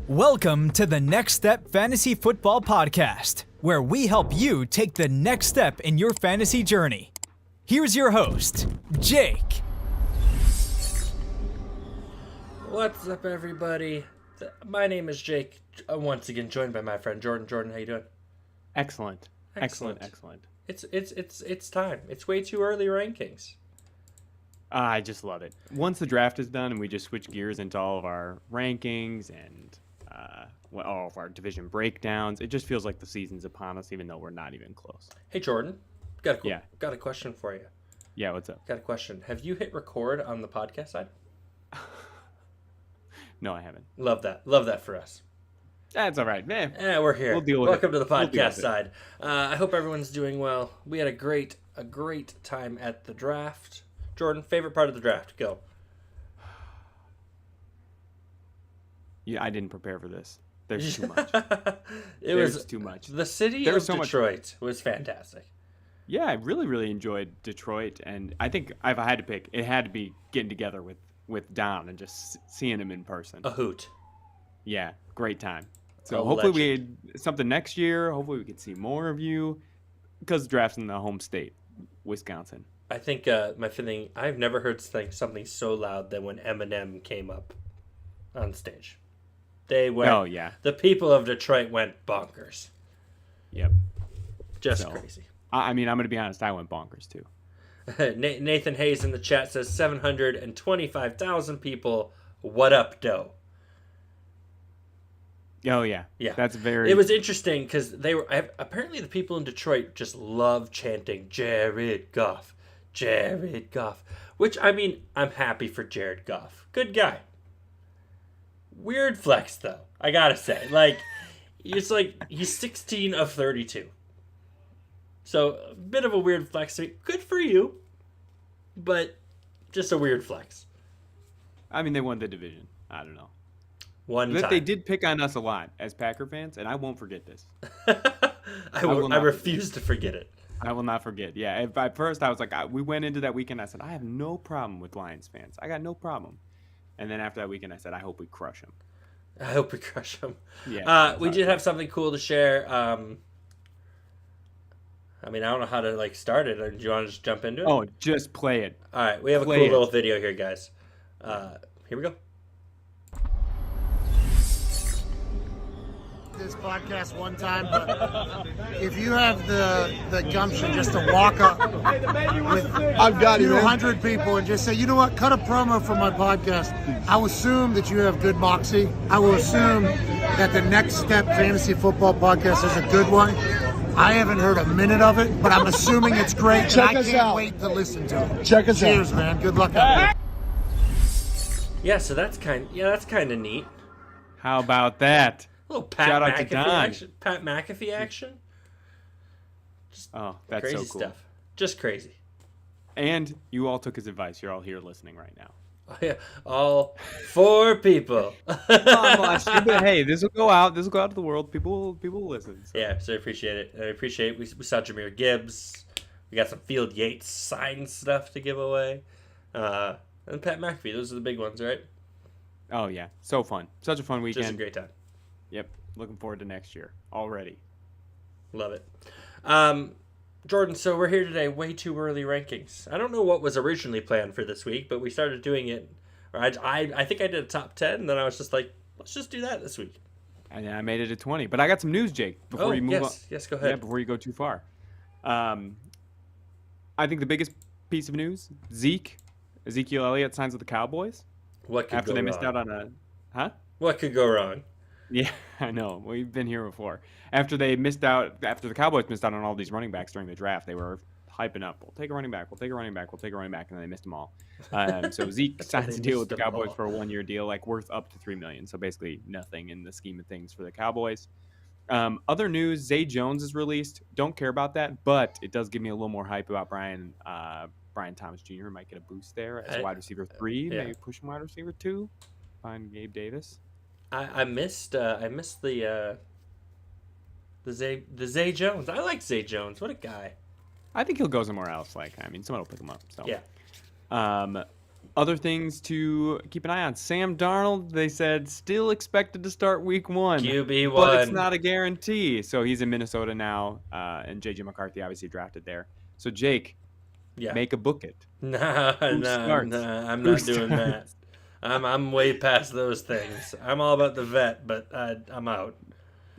Welcome to the Next Step Fantasy Football Podcast, where we help you take the next step in your fantasy journey. Here's your host, Jake. What's up, everybody? My name is Jake. Once again, joined by my friend Jordan. Jordan, how you doing? Excellent. Excellent. It's time. It's way too early rankings. I just love it. Once the draft is done and we just switch gears into all of our rankings and all of our division breakdowns, it just feels like the season's upon us, even though we're not even close. Hey, Jordan. Got a question for you. Yeah, what's up? Got a question. Have you hit record on the podcast side? No, I haven't. Love that for us. That's all right, man. We're here. We'll deal with Welcome it. to the podcast side. I hope everyone's doing well. We had a great time at the draft. Jordan, favorite part of the draft? Go. Yeah, I didn't prepare for this. There's too much. There's too much. The city There's of so Detroit was fantastic. Yeah, I really enjoyed Detroit, and I think if I had to pick, it had to be getting together with Don and just seeing him in person. A hoot. Yeah, great time. So A hopefully legend. we something next year. Hopefully we can see more of you because the draft's in the home state, Wisconsin. I think my feeling. I've never heard something so loud than when Eminem came up on stage. They went. Oh yeah. The people of Detroit went bonkers. Yep. Just crazy. I mean, I'm gonna be honest. I went bonkers too. Nathan Hayes in the chat says 725,000 people. What up, doe? Oh yeah. Yeah. That's very. It was interesting because apparently the people in Detroit just love chanting Jared Goff, Jared Goff. Which, I mean, I'm happy for Jared Goff. Good guy. Weird flex though, I gotta say. It's like he's 16 of 32. So a bit of a weird flex. Good for you, but just a weird flex. I mean, they won the division. I don't know. One time. They did pick on us a lot as Packer fans, and I won't forget this. I refuse to forget it. I will not forget. Yeah. At first, I was like, we went into that weekend. I said, I have no problem with Lions fans. I got no problem. And then after that weekend, I said, I hope we crush them. I hope we crush them. Yeah. We did have something cool to share. I mean, I don't know how to start it. Do you want to just jump into it? Oh, just play it. All right, we have a cool little video here, guys. Here we go. This podcast one time, but if you have the gumption just to walk up with I've got you, 200 people and just say, you know what, cut a promo for my podcast, I will assume that you have good moxie. I will assume that the Next Step Fantasy Football Podcast is a good one. I haven't heard a minute of it, but I'm assuming it's great. Check and I us can't out. wait to listen to it. Check us out. Cheers, man. Good luck out there. Yeah, so that's kind of neat. How about that? A little Pat Shout out to McAfee Don. action. Pat McAfee action. Oh, that's Crazy so cool. stuff. Just crazy. And you all took his advice. You're all here listening right now. Oh, yeah. All 4 people. Hey, this will go out. This will go out to the world. People will listen. So. Yeah, so I appreciate it. I appreciate we saw Jahmyr Gibbs. We got some Field Yates signed stuff to give away. And Pat McAfee. Those are the big ones, right? Oh yeah, so fun. Such a fun weekend. Just a great time. Yep. Looking forward to next year already. Love it. Jordan, so we're here today, way too early rankings. I don't know what was originally planned for this week, but we started doing it. Or I think I did a top 10, and then I was just like, let's just do that this week. And then I made it to 20. But I got some news, Jake, before you move on. Yes, go ahead. Yeah, before you go too far. I think the biggest piece of news, Ezekiel Elliott signs with the Cowboys. What could after go they wrong? missed out on a What could go wrong? Yeah, I know. We've been here before. After the Cowboys missed out on all these running backs during the draft, they were hyping up. We'll take a running back. We'll take a running back. We'll take a running back, and then they missed them all. So Zeke signs a deal with the Cowboys for a 1-year deal, worth up to $3 million. So basically nothing in the scheme of things for the Cowboys. Other news: Zay Jones is released. Don't care about that, but it does give me a little more hype about Brian Thomas Jr. Might get a boost there as wide receiver 3, maybe push him wide receiver 2. Find Gabe Davis. I missed the Zay Jones. I like Zay Jones. What a guy. I think he'll go somewhere else. Someone will pick him up. So yeah. Other things to keep an eye on. Sam Darnold, they said, still expected to start week 1. QB1. But it's not a guarantee. So he's in Minnesota now, and J.J. McCarthy obviously drafted there. So, Jake, make a book it. Nah, I'm not doing that. I'm way past those things. I'm all about the vet, but I'm out.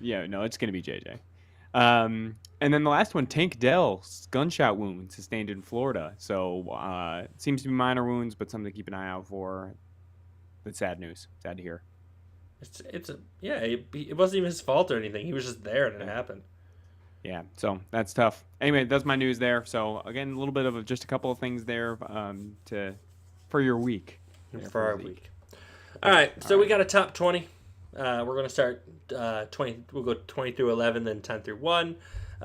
Yeah, no, it's going to be JJ. And then the last one, Tank Dell, gunshot wound sustained in Florida. So it seems to be minor wounds, but something to keep an eye out for. But sad news. Sad to hear. It wasn't even his fault or anything. He was just there and it happened. Yeah, so that's tough. Anyway, that's my news there. So again, a little bit of just a couple of things there for your week. For our week. All right, so we got a top 20. We're going to start 20. We'll go 20 through 11, then 10 through 1.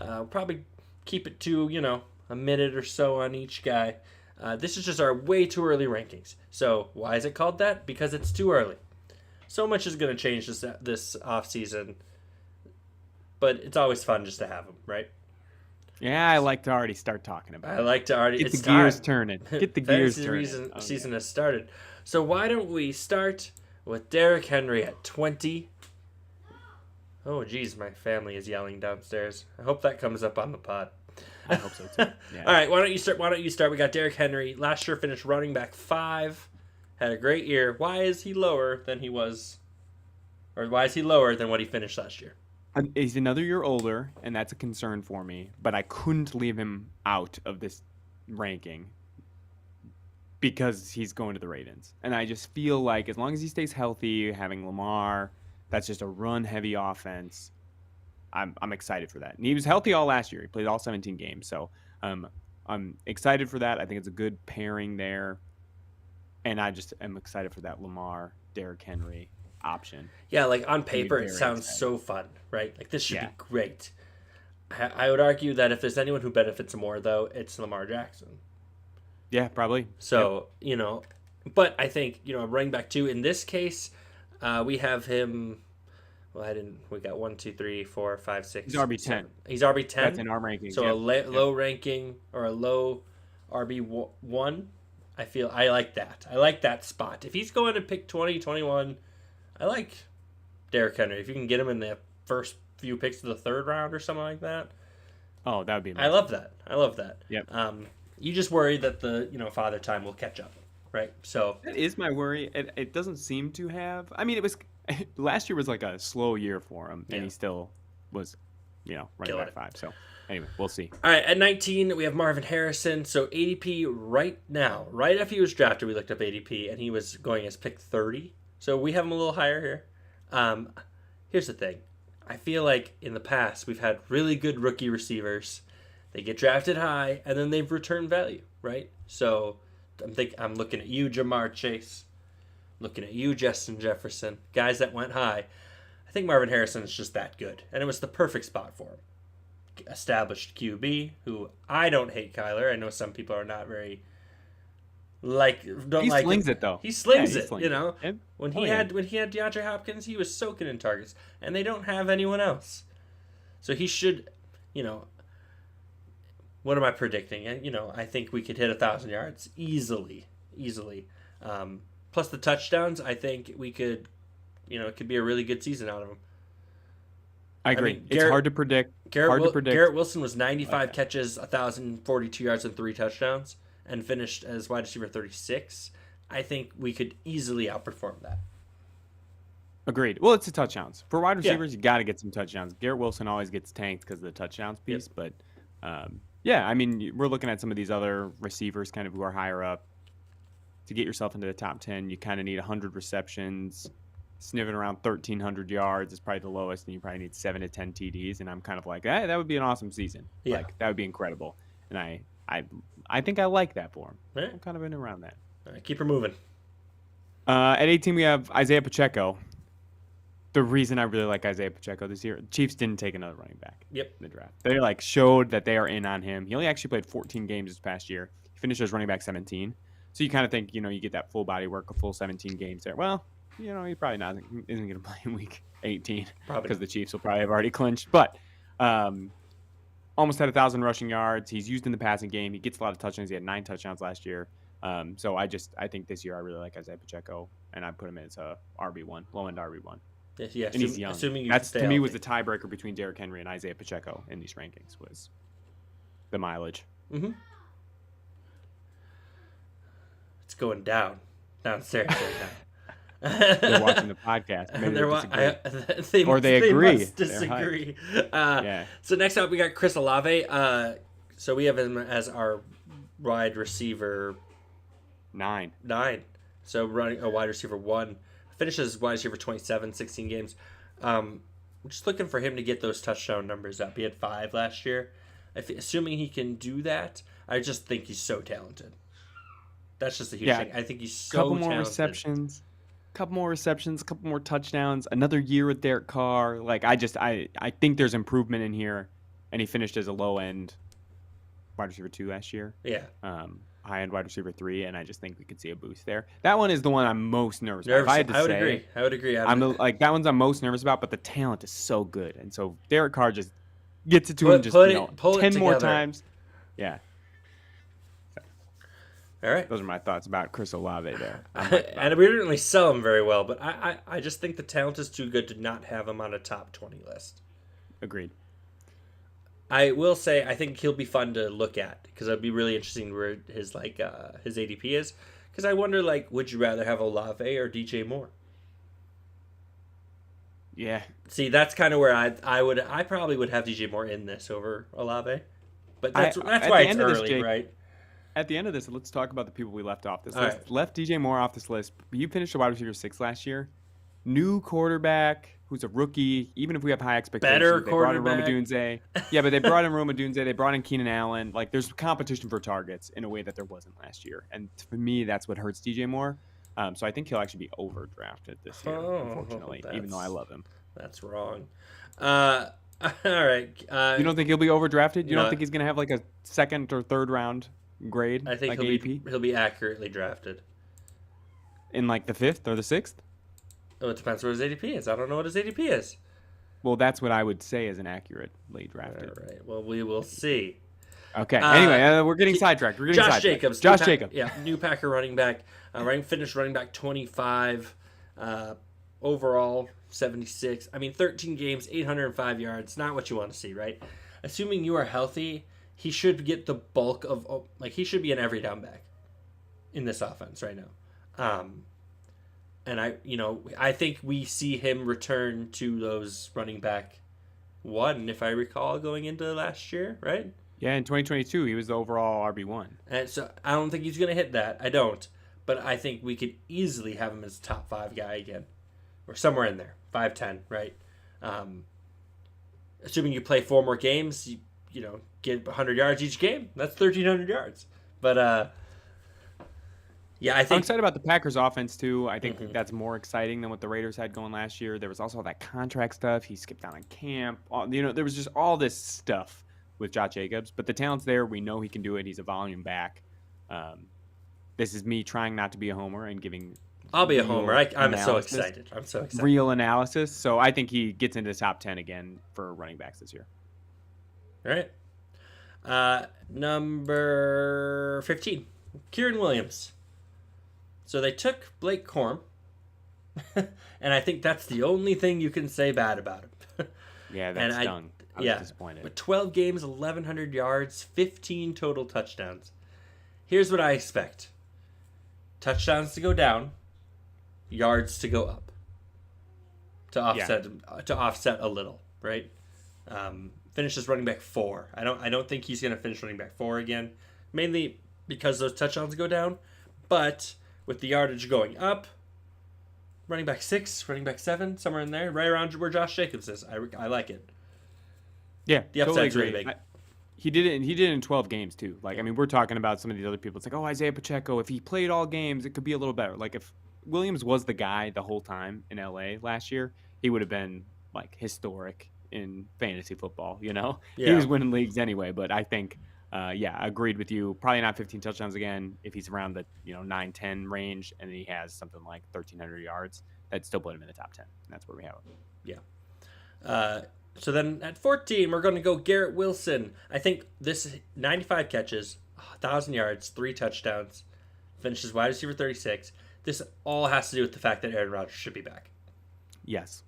We'll probably keep it to, a minute or so on each guy. This is just our way too early rankings. So why is it called that? Because it's too early. So much is going to change this offseason, but it's always fun just to have them, right? Yeah, I like to already start talking about it. I like to already... Get the gears turning. Get the gears turning. Season has started. So why don't we start with Derrick Henry at 20? Oh, geez, my family is yelling downstairs. I hope that comes up on the pod. I hope so too. Yeah. All right, why don't you start? We got Derrick Henry. Last year finished running back 5. Had a great year. Why is he lower than he was, or why is he lower than what he finished last year? He's another year older, and that's a concern for me. But I couldn't leave him out of this ranking because he's going to the Ravens. And I just feel like as long as he stays healthy, having Lamar, that's just a run-heavy offense. I'm excited for that. And he was healthy all last year. He played all 17 games. So I'm excited for that. I think it's a good pairing there. And I just am excited for that Lamar, Derrick Henry option. Yeah, like on paper, it sounds so fun, right? Like this should be great. I would argue that if there's anyone who benefits more, though, it's Lamar Jackson. Yeah, probably. So, but I think, running back 2, in this case, we have him. Well, we got 1, 2, 3, 4, 5, 6. He's RB10. He's RB10. That's in our rankings. So low ranking or a low RB1. I like that. I like that spot. If he's going to pick 20, 21, I like Derrick Henry. If you can get him in the first few picks of the 3rd round or something like that. Oh, that would be amazing. I love that. Yep. You just worry that the Father Time will catch up, right? So that is my worry. It doesn't seem to have. I mean, it was last year was like a slow year for him, and he still was, running back 5. So anyway, we'll see. All right, at 19 we have Marvin Harrison. So ADP right now, right after he was drafted, we looked up ADP, and he was going as pick 30. So we have him a little higher here. Here's the thing. I feel like in the past we've had really good rookie receivers. They get drafted high, and then they've returned value, right? So I'm looking at you, Jamar Chase. Looking at you, Justin Jefferson. Guys that went high. I think Marvin Harrison is just that good, and it was the perfect spot for him. Established QB, who I don't hate Kyler. I know some people are not very He slings it though. He slings it. Yep. When he had DeAndre Hopkins, he was soaking in targets, and they don't have anyone else. So he should, what am I predicting? And I think we could hit 1,000 yards easily. Plus the touchdowns, I think we could, it could be a really good season out of him. I agree. It's hard to predict. Garrett Wilson was 95 catches, 1,042 yards, and 3 touchdowns, and finished as wide receiver 36. I think we could easily outperform that. Agreed. Well, it's the touchdowns. For wide receivers, you got to get some touchdowns. Garrett Wilson always gets tanked because of the touchdowns piece. Yep. But, we're looking at some of these other receivers kind of who are higher up. To get yourself into the top 10, you kind of need 100 receptions. Sniffing around 1,300 yards is probably the lowest, and you probably need 7 to 10 TDs. And I'm kind of like, that would be an awesome season. Yeah. Like, that would be incredible. And I think I like that for him. Right. I'm kind of in around that. All right, keep her moving. At 18, we have Isaiah Pacheco. The reason I really like Isaiah Pacheco this year, Chiefs didn't take another running back in the draft. They showed that they are in on him. He only actually played 14 games this past year. He finished as running back 17. So you kind of think, you get that full body work, a full 17 games there. Well, he probably isn't going to play in week 18 because the Chiefs will probably have already clinched. But almost had 1,000 rushing yards. He's used in the passing game. He gets a lot of touchdowns. He had 9 touchdowns last year. So I think this year I really like Isaiah Pacheco, and I put him as a RB1, low end RB1. Yeah, And he's young. Assuming you That's stay to me was healthy. the tiebreaker between Derrick Henry and Isaiah Pacheco in these rankings was the mileage. Mm-hmm. It's going downstairs right now. They're watching the podcast. Maybe they agree. must disagree. Yeah. So next up, we got Chris Olave. So we have him as our wide receiver 9. So running a wide receiver 1. Finishes wide receiver 27, 16 games. I'm just looking for him to get those touchdown numbers up. He had 5 last year. Assuming he can do that, I just think he's so talented. That's just a huge thing. I think he's so couple talented. Couple more receptions, couple more touchdowns, another year with Derek Carr. Like I think there's improvement in here, and he finished as a low end wide receiver 2 last year. Yeah. High end wide receiver 3, and I just think we could see a boost there. That one is the one I'm most nervous about. If I had to say, I would agree. That one's I'm most nervous about, but the talent is so good, and so Derek Carr just gets it to him just pull 10 it more together. times. Yeah. All right. Those are my thoughts about Chris Olave there. And we didn't really sell him very well, but I just think the talent is too good to not have him on a top 20 list. Agreed. I will say I think he'll be fun to look at because it'd be really interesting where his ADP is. Because I wonder, would you rather have Olave or DJ Moore? Yeah. See, that's kind of where I probably would have DJ Moore in this over Olave. But that's why it's early, Jake, right? At the end of this, let's talk about the people we left off this All list. right. Left DJ Moore off this list. You finished a wide receiver 6 last year. New quarterback who's a rookie. Even if we have high expectations, Better they brought in Rome quarterback. Odunze. Yeah, but they brought in Rome Odunze. They brought in Keenan Allen. Like, there's competition for targets in a way that there wasn't last year. And for me, that's what hurts DJ Moore. So I think he'll actually be overdrafted this year, unfortunately, even though I love him. That's wrong. All right. You don't think he'll be overdrafted? You No. don't think he's going to have like a second or third round grade? I think like he'll be accurately drafted. in like the 5th or the 6th? Oh, it depends what his ADP is. I don't know what his ADP is. Well, that's what I would say is an accurately drafted. All right. Well, we will see. Okay. Anyway, we're getting sidetracked. Josh Jacobs. Josh Jacobs. Yeah, new Packer running back. Finished running back 25. Overall, 76. 13 games, 805 yards. Not what you want to see, right? Assuming you are healthy, he should get the bulk of... he should be an every down back in this offense right now. And I think we see him return to those running back 1, if I recall, going into last year, right? Yeah, in 2022, he was the overall RB1. And so I don't think he's going to hit that. I don't. But I think we could easily have him as a top 5 guy again. Or somewhere in there. 5-10, right? Assuming you play 4 more games, you get 100 yards each game. That's 1,300 yards. But, yeah, I think... I'm excited about the Packers offense, too. I think that's more exciting than what the Raiders had going last year. There was also all that contract stuff. He skipped out on camp. There was just all this stuff with Josh Jacobs. But the talent's there. We know he can do it. He's a volume back. This is me trying not to be a homer and giving... I'll be a homer. I'm so analysis. excited. I'm so excited. Real analysis. So I think he gets into the top 10 again for running backs this year. All right. Number 15, Kieran Williams. So they took Blake Corum, and I think that's the only thing you can say bad about him. Yeah, that stung. I was disappointed. But 12 games, 1,100 yards, 15 total touchdowns. Here's what I expect. Touchdowns to go down, yards to go up. To offset a little, right? Finishes running back 4. I don't think he's going to finish running back 4 again, mainly because those touchdowns go down, but with the yardage going up, running back 6, running back 7, somewhere in there, right around where Josh Jacobs is. I like it. Yeah, The upside's really big. He did it in 12 games too. We're talking about some of these other people. It's like, oh, Isaiah Pacheco, if he played all games, it could be a little better. Like if Williams was the guy the whole time in LA last year, he would have been historic in fantasy football, Yeah. He was winning leagues anyway, but I think agreed with you. Probably not 15 touchdowns again. If he's around the 9-10 range and he has something like 1,300 yards, that'd still put him in the top 10. And that's where we have him. Yeah. So then at 14, we're going to go Garrett Wilson. I think this 95 catches, 1,000 yards, 3 touchdowns, finishes wide receiver 36. This all has to do with the fact that Aaron Rodgers should be back. Yes,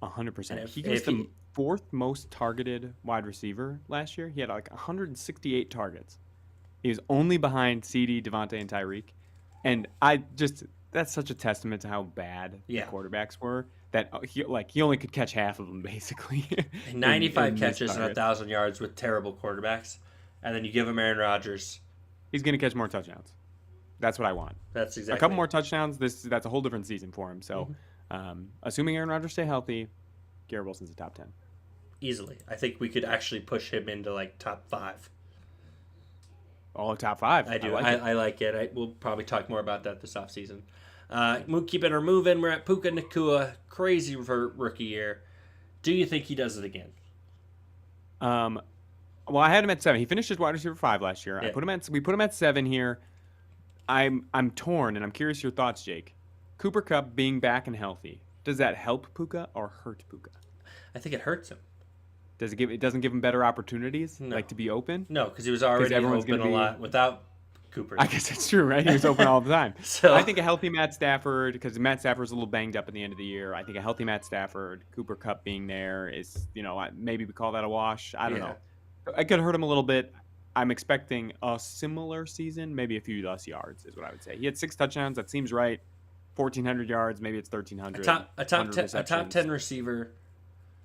100%. And He was the fourth most targeted wide receiver last year. He had like 168 targets. He was only behind CD, Devontae, and Tyreek. And that's such a testament to how bad the quarterbacks were that he only could catch half of them basically. 95 catches and 1,000 yards with terrible quarterbacks, and then you give him Aaron Rodgers. He's going to catch more touchdowns. That's what I want. That's exactly a couple more touchdowns. That's a whole different season for him. So, assuming Aaron Rodgers stay healthy, Garrett Wilson's a top 10. Easily, I think we could actually push him into like top 5. Oh, top 5. I do. I like it. We'll probably talk more about that this offseason. Keeping her moving, we're at Puka Nacua. Crazy for rookie year. Do you think he does it again? Well, I had him at 7. He finished as wide receiver 5 last year. Yeah. We put him at 7 here. I'm torn, and I'm curious your thoughts, Jake. Cooper Kupp being back and healthy, does that help Puka or hurt Puka? I think it hurts him. It doesn't give him better opportunities, No. like to be open? No, because he was already open a lot without Cooper. I guess that's true, right? He was open all the time. So I think a healthy Matt Stafford, because Matt Stafford's a little banged up at the end of the year. I think a healthy Matt Stafford, Cooper Kupp being there is, maybe we call that a wash. I don't know. I could hurt him a little bit. I'm expecting a similar season, maybe a few less yards is what I would say. He had 6 touchdowns. That seems right. 1,400 yards, maybe it's 1,300. A top 10 receiver,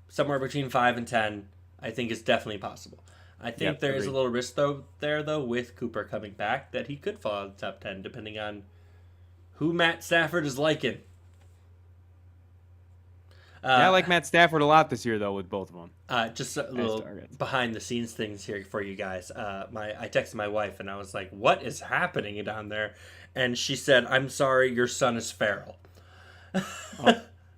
somewhere between 5 and 10, I think is definitely possible. I think there is a little risk though with Cooper coming back that he could fall out of the top 10 depending on who Matt Stafford is liking. I like Matt Stafford a lot this year though with both of them. Just a little behind the scenes things here for you guys. I texted my wife and I was like, "What is happening down there?" And she said, "I'm sorry, your son is feral."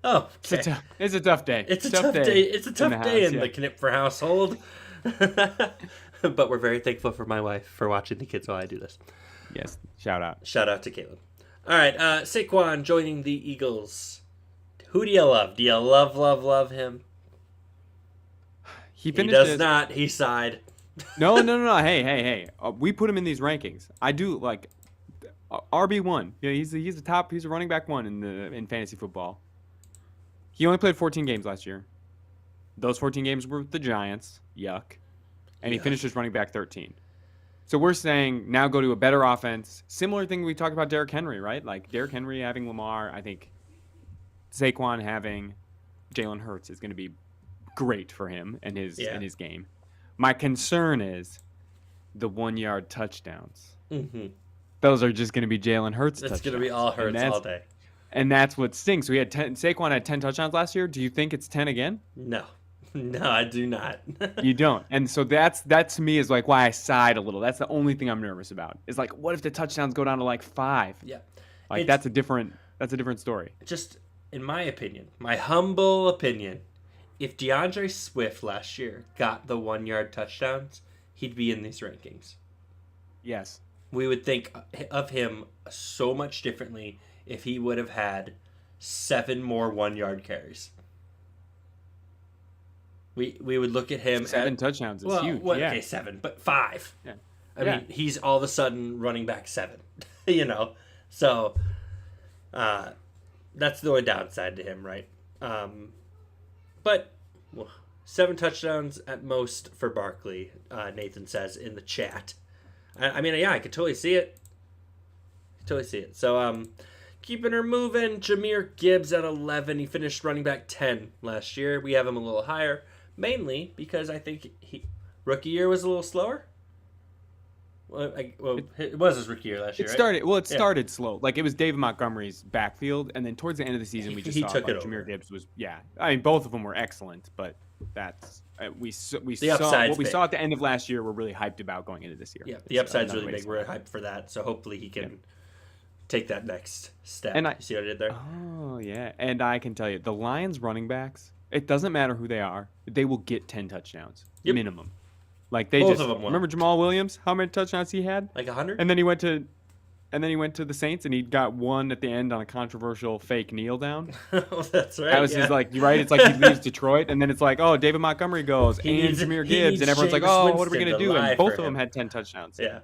Oh, okay. It's a tough day. It's a tough day. It's a tough day in the Knipfer household. But we're very thankful for my wife for watching the kids while I do this. Yes, shout out to Caitlin. All right, Saquon joining the Eagles. Who do you love? Do you love him? He does not. He sighed. No. Hey. We put him in these rankings. I do like RB1. Yeah, he's the top. He's a running back 1 in fantasy football. He only played 14 games last year. Those 14 games were with the Giants. Yuck. And he finished as running back 13. So we're saying now go to a better offense. Similar thing we talked about Derrick Henry, right? Like Derrick Henry having Lamar. I think Saquon having Jalen Hurts is going to be great for him and his game. My concern is the 1-yard touchdowns. Mm-hmm. Those are just going to be Jalen Hurts touchdowns. It's going to be all Hurts all day. And that's what stinks. Saquon had 10 touchdowns last year. Do you think it's 10 again? No, I do not. You don't. And so that to me is like why I sighed a little. That's the only thing I'm nervous about. Is like, what if the touchdowns go down to like 5? Yeah. Like that's a different story. Just in my opinion, my humble opinion, if DeAndre Swift last year got the 1-yard touchdowns, he'd be in these rankings. Yes. We would think of him so much differently if he would have had 7 more 1-yard carries. We would look at him 7 touchdowns is huge. Okay, 7, but 5. Yeah. I mean, he's all of a sudden running back 7. So that's the only downside to him, right? But 7 touchdowns at most for Barkley, Nathan says in the chat. I mean, I could totally see it. So, keeping her moving, Jahmyr Gibbs at 11. He finished running back 10 last year. We have him a little higher, mainly because I think rookie year was a little slower. It was his rookie year last year, right? It started slow. Like, it was David Montgomery's backfield, and then towards the end of the season, we just saw took it Jahmyr Gibbs was, I mean, both of them were excellent, but that's we saw what we saw at the end of last year. We're really hyped about going into this year. Yeah, the upside's really big. We're hyped for that, so hopefully he can take that next step. And you see what I did there? Oh yeah, and I can tell you, the Lions running backs. It doesn't matter who they are; they will get 10 touchdowns minimum. Like both of them remember Jamal Williams? How many touchdowns he had? Like 100. And then he went to the Saints, and he got 1 at the end on a controversial fake kneel down. Oh, that's right. That was his you're right. It's like he leaves Detroit, and then it's like, oh, David Montgomery goes and Jahmyr Gibbs, and everyone's like, oh, what are we gonna do? And both of them had 10 touchdowns. Yeah.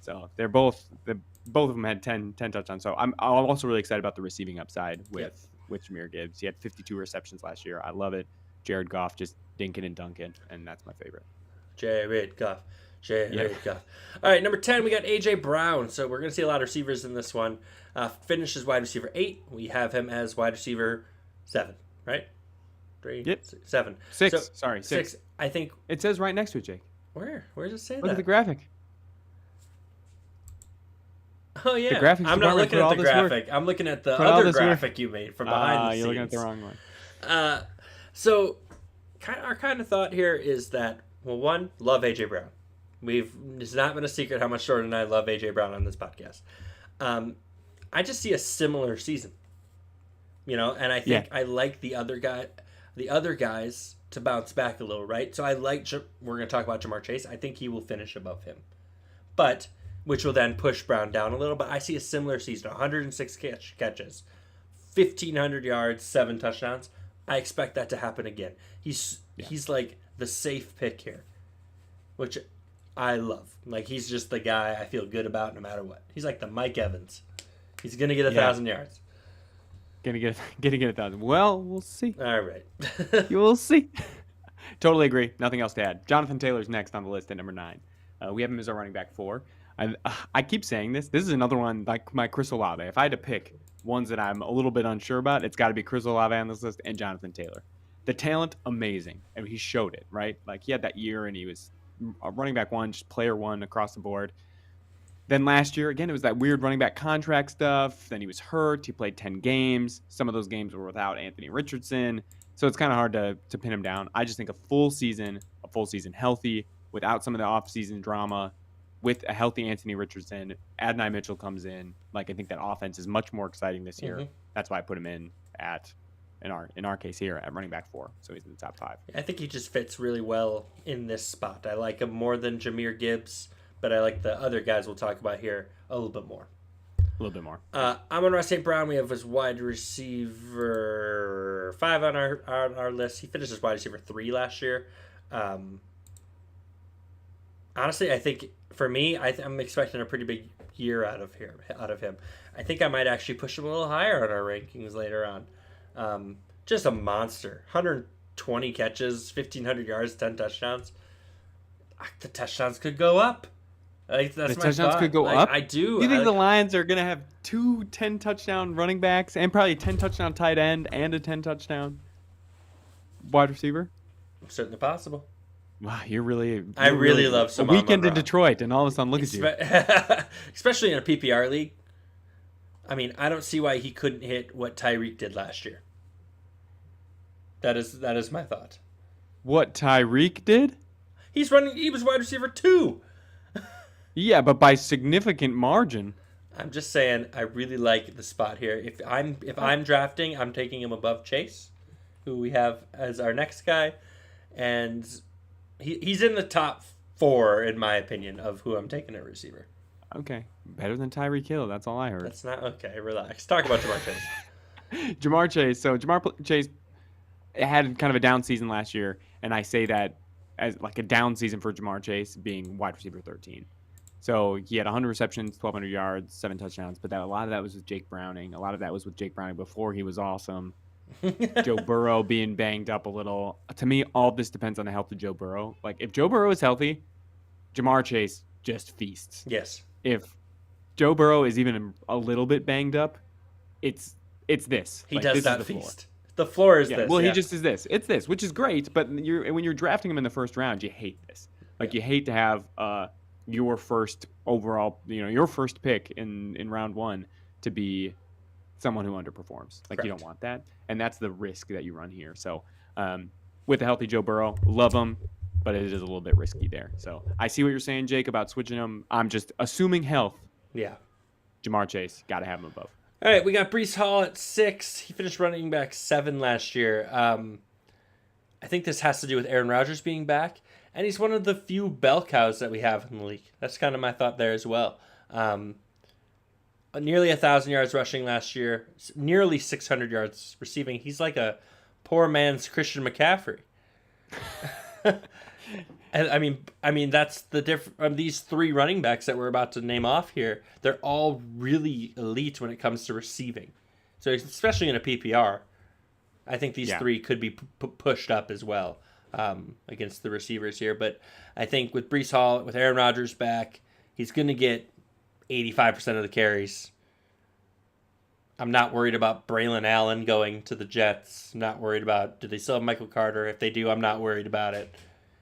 So both of them had 10 touchdowns. So I'm also really excited about the receiving upside with Jahmyr Gibbs. He had 52 receptions last year. I love it. Jared Goff just dinking and dunking, and that's my favorite. Jared Goff. All right, number 10, we got A.J. Brown. So we're going to see a lot of receivers in this one. Finishes wide receiver 8. We have him as wide receiver 7, right? 3, Yep. 6, 7. 6. So, Sorry, 6. I think. It says right next to it, Jake. Where does it say Look that? at the graphic. Oh, yeah. The graphics I'm not department looking put at all the this work. graphic. I'm looking at the Put all other this work. graphic you made from behind the scenes. You're looking at the wrong one. So, our kind of thought here is that, well, one, love A.J. Brown. It's not been a secret how much Jordan and I love A.J. Brown on this podcast. I just see a similar season, and I think I like the other guys to bounce back a little, right? So we're going to talk about Ja'Marr Chase. I think he will finish above him, which will then push Brown down a little. But I see a similar season: 106 catches, 1,500 yards, 7 touchdowns. I expect that to happen again. He's like the safe pick here, which I love. Like, he's just the guy I feel good about no matter what. He's like the Mike Evans. He's gonna get 1,000 yards. Gonna get 1,000. Well, we'll see. All right. You will see. Totally agree. Nothing else to add. Jonathan Taylor's next on the list at number 9. We have him as our running back 4. I keep saying this. This is another one like my Chris Olave. If I had to pick ones that I'm a little bit unsure about, it's got to be Chris Olave on this list and Jonathan Taylor. The talent, amazing. I mean, he showed it, right? Like, he had that year and he was a running back 1, just player 1 across the board. Then last year, again, it was that weird running back contract stuff. Then he was hurt. He played 10 games. Some of those games were without Anthony Richardson. So it's kind of hard to pin him down. I just think a full season healthy, without some of the off-season drama, with a healthy Anthony Richardson, Adonai Mitchell comes in. Like, I think that offense is much more exciting this year. Mm-hmm. That's why I put him in our case here at running back 4. So he's in the top 5. I think he just fits really well in this spot. I like him more than Jahmyr Gibbs, but I like the other guys we'll talk about here a little bit more. A little bit more. Amon-Ra St. Brown, we have as wide receiver 5 on our list. He finished as wide receiver 3 last year. Honestly, I think for me, I'm expecting a pretty big year out of him. I think I might actually push him a little higher on our rankings later on. Just a monster. 120 catches, 1,500 yards, 10 touchdowns. The touchdowns could go up. That's The my touchdowns thought. could go Like, up? I do. You think the Lions are going to have 2 10-touchdown running backs and probably a 10-touchdown tight end and a 10-touchdown wide receiver? Certainly possible. Wow, you're really I really love a some weekend in Amon-Ra. Detroit, and all of a sudden, look at you. Especially in a PPR league. I mean, I don't see why he couldn't hit what Tyreek did last year. That is my thought. What Tyreek did? He was wide receiver 2. Yeah, but by significant margin. I'm just saying, I really like the spot here. If I'm drafting, I'm taking him above Chase, who we have as our next guy, and he's in the top 4 in my opinion of who I'm taking at receiver. Okay, better than Tyreek Hill. That's all I heard. That's not okay. Relax. Talk about Ja'Marr Chase. Ja'Marr Chase. So Ja'Marr Chase had kind of a down season last year, and I say that as like a down season for Ja'Marr Chase being wide receiver 13. So he had 100 receptions, 1,200 yards, 7 touchdowns, but a lot of that was with Jake Browning. A lot of that was with Jake Browning before he was awesome. Joe Burrow being banged up a little. To me, all this depends on the health of Joe Burrow. Like, if Joe Burrow is healthy, Ja'Marr Chase just feasts. Yes. If Joe Burrow is even a little bit banged up, it's this. He Like, does this not is the floor. feast. The floor is Yeah, this. well, yeah. he just is this. It's this, which is great. But when you're drafting him in the first round, you hate this. Like, you hate to have your first overall, your first pick in round 1 to be someone who underperforms. Like, you Correct. don't want that, and that's the risk that you run here. So, with a healthy Joe Burrow, love him, but it is a little bit risky there. So, I see what you're saying, Jake, about switching him. I'm just assuming health. Yeah. Ja'Marr Chase, got to have him above. All right, we got Breece Hall at 6. He finished running back 7 last year. I think this has to do with Aaron Rodgers being back, and he's one of the few bell cows that we have in the league. That's kind of my thought there as well. Nearly 1,000 yards rushing last year, nearly 600 yards receiving. He's like a poor man's Christian McCaffrey. And I mean that's the these three running backs that we're about to name off here. They're all really elite when it comes to receiving. So especially in a PPR, I think these three could be pushed up as well against the receivers here. But I think with Breece Hall, with Aaron Rodgers back, he's going to get 85% of the carries. I'm not worried about Braylon Allen going to the Jets. Not worried about, do they still have Michael Carter? If they do, I'm not worried about it.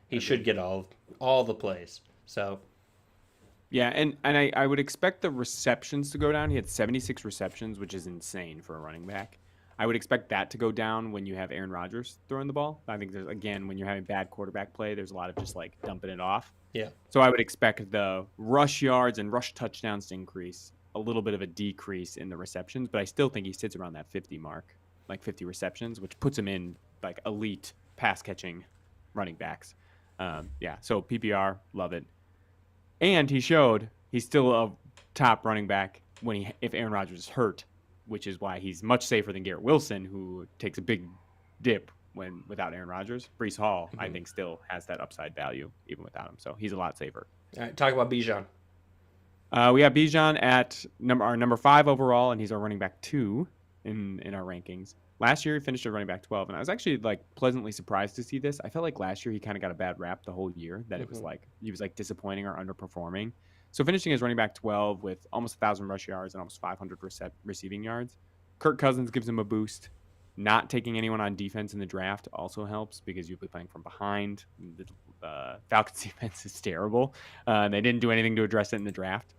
He should get all the plays. So, yeah, and I would expect the receptions to go down. He had 76 receptions, which is insane for a running back. I would expect that to go down when you have Aaron Rodgers throwing the ball. I think there's, again, when you're having bad quarterback play, there's a lot of just like dumping it off. yeah. So I would expect the rush yards and rush touchdowns to increase, a little bit of a decrease in the receptions, but I still think he sits around that 50 mark, like 50 receptions, which puts him in like elite pass catching running backs. So PPR, love it. And he showed he's still a top running back if Aaron Rodgers is hurt, which is why he's much safer than Garrett Wilson, who takes a big dip without Aaron Rodgers. Breece Hall, I think, still has that upside value even without him, so he's a lot safer. All right, talk about Bijan. We have Bijan at our number 5 overall, and he's our running back 2 in our rankings. Last year, he finished at running back 12, and I was actually like pleasantly surprised to see this. I felt like last year he kind of got a bad rap the whole year, that it was like he was like disappointing or underperforming. So finishing as running back 12 with almost 1,000 rush yards and almost 500 receiving yards. Kirk Cousins gives him a boost. Not taking anyone on defense in the draft also helps because you'll be playing from behind. The Falcons defense is terrible. They didn't do anything to address it in the draft.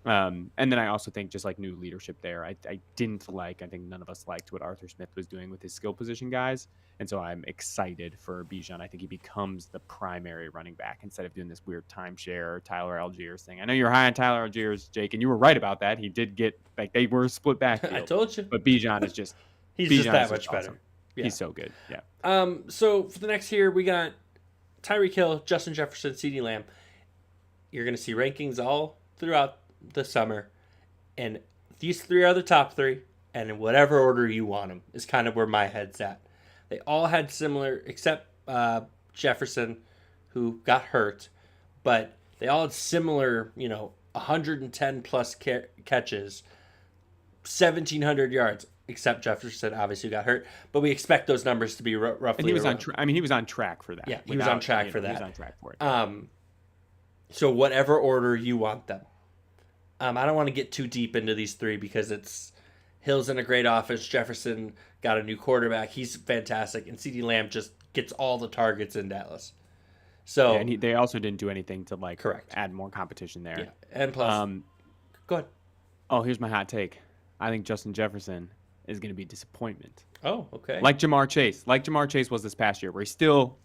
And then I also think just like new leadership there. I think none of us liked what Arthur Smith was doing with his skill position guys. And so I'm excited for Bijan. I think he becomes the primary running back instead of doing this weird timeshare Tyler Algiers thing. I know you're high on Tyler Algiers, Jake, and you were right about that. He did get, like, they were split backfield. I told you. But Bijan is just... He's just that much better. Awesome. Yeah. He's so good. Yeah. So for the next here, we got Tyreek Hill, Justin Jefferson, CeeDee Lamb. You're going to see rankings all throughout the summer, and these three are the top 3, and in whatever order you want them is kind of where my head's at. They all had similar, except Jefferson, who got hurt, but they all had similar, 110 plus catches, 1,700 yards. Except Jefferson obviously got hurt, but we expect those numbers to be roughly. And he was he was on track for that. Yeah, he was on track for that. He was on track for it. So whatever order you want them. I don't want to get too deep into these 3 because it's Hill's in a great offense. Jefferson got a new quarterback. He's fantastic, and CeeDee Lamb just gets all the targets in Dallas. So and they also didn't do anything to correct add more competition there. Yeah, and plus, go ahead. Oh, here's my hot take. I think Justin Jefferson is going to be disappointment. Oh, okay. Like Jamar Chase was this past year, where he's still,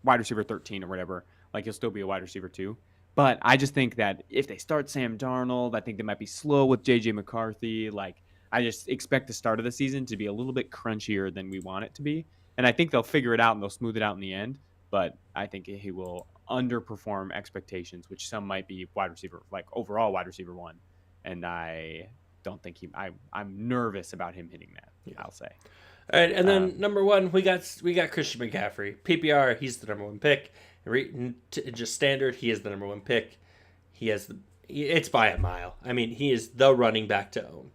wide receiver 13 or whatever. Like, he'll still be a wide receiver 2. But I just think that if they start Sam Darnold, I think they might be slow with J.J. McCarthy. Like, I just expect the start of the season to be a little bit crunchier than we want it to be. And I think they'll figure it out and they'll smooth it out in the end. But I think he will underperform expectations, which some might be wide receiver, like overall wide receiver 1. And I don't think I'm nervous about him hitting that. Yeah. I'll say. All right, and then number 1, we got Christian McCaffrey. PPR, he's the number 1 pick. Just standard, he is the number 1 pick. It's by a mile. I mean, he is the running back to own.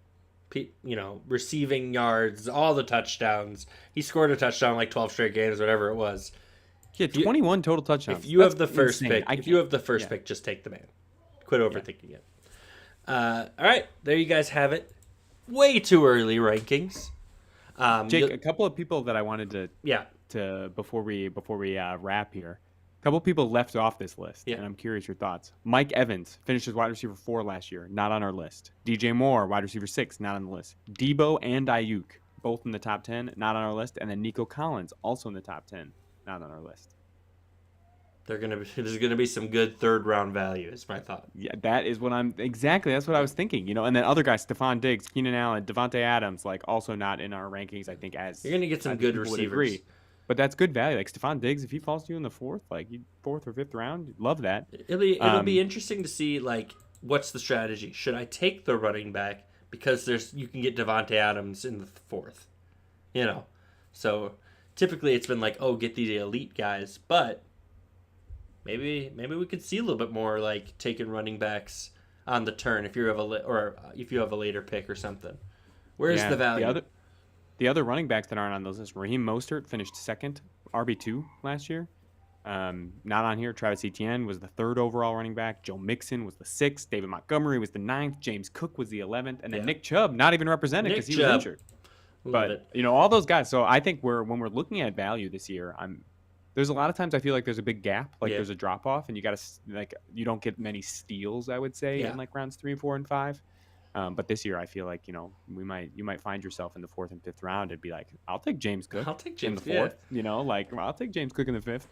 Receiving yards, all the touchdowns. He scored a touchdown like 12 straight games, whatever it was. He had 21 total touchdowns. If you have the first pick, pick, just take the man. Quit overthinking it. All right, there you guys have it. Way too early rankings. Jake, a couple of people that I wanted to before we wrap here. A couple of people left off this list, and I'm curious your thoughts. Mike Evans finished as wide receiver 4 last year, not on our list. DJ Moore, wide receiver 6, not on the list. Debo and Ayuk, both in the top 10, not on our list. And then Nico Collins, also in the top 10, not on our list. There's gonna be some good 3rd round value, is my thought. Yeah, that's what I was thinking. And then other guys, Stephon Diggs, Keenan Allen, Devontae Adams, like also not in our rankings. I think you're gonna get some good receivers. But that's good value. Like Stephon Diggs, if he falls to you in the 4th, 4th or 5th round, you'd love that. It'll be interesting to see what's the strategy. Should I take the running back because you can get Devontae Adams in the 4th, So typically it's been get the elite guys, but maybe we could see a little bit more like taking running backs on the turn if you have a later pick or something. Where's the value? The other running backs that aren't on those lists, Raheem Mostert finished second, RB2 last year. Not on here. Travis Etienne was the third overall running back. Joe Mixon was the sixth. David Montgomery was the ninth. James Cook was the 11th. And then Nick Chubb, not even represented because he was injured. But all those guys. So I think when we're looking at value this year, there's a lot of times I feel like there's a big gap, like there's a drop off, and you don't get many steals, I would say, in like rounds 3, 4, and 5. But this year I feel like you might find yourself in the 4th and 5th round and be like, I'll take James Cook. I'll take James in the 4th. I'll take James Cook in the 5th,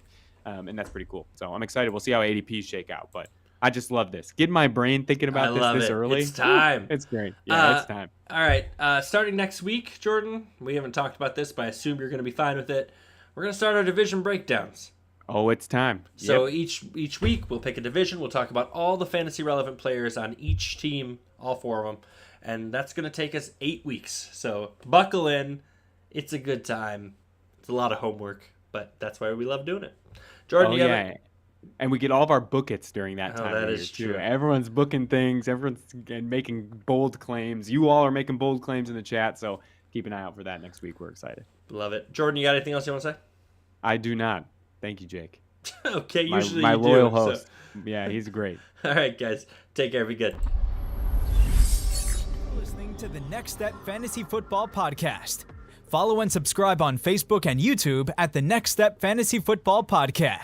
and that's pretty cool. So I'm excited. We'll see how ADPs shake out, but I just love this. Get my brain thinking about this early. It's time. It's great. Yeah, it's time. All right. Starting next week, Jordan, we haven't talked about this, but I assume you're going to be fine with it. We're going to start our division breakdowns. Oh, it's time. So each week we'll pick a division. We'll talk about all the fantasy relevant players on each team, all 4 of them. And that's going to take us 8 weeks. So buckle in. It's a good time. It's a lot of homework, but that's why we love doing it. Jordan, and we get all of our bookets during that time. That of is year, true. Too. Everyone's booking things. Everyone's making bold claims. You all are making bold claims in the chat, so keep an eye out for that next week. We're excited. Love it. Jordan, you got anything else you want to say? I do not. Thank you, Jake. Okay, usually my you loyal do, host. So. Yeah, he's great. All right, guys. Take care. Be good. Listening to the Next Step Fantasy Football Podcast. Follow and subscribe on Facebook and YouTube at the Next Step Fantasy Football Podcast.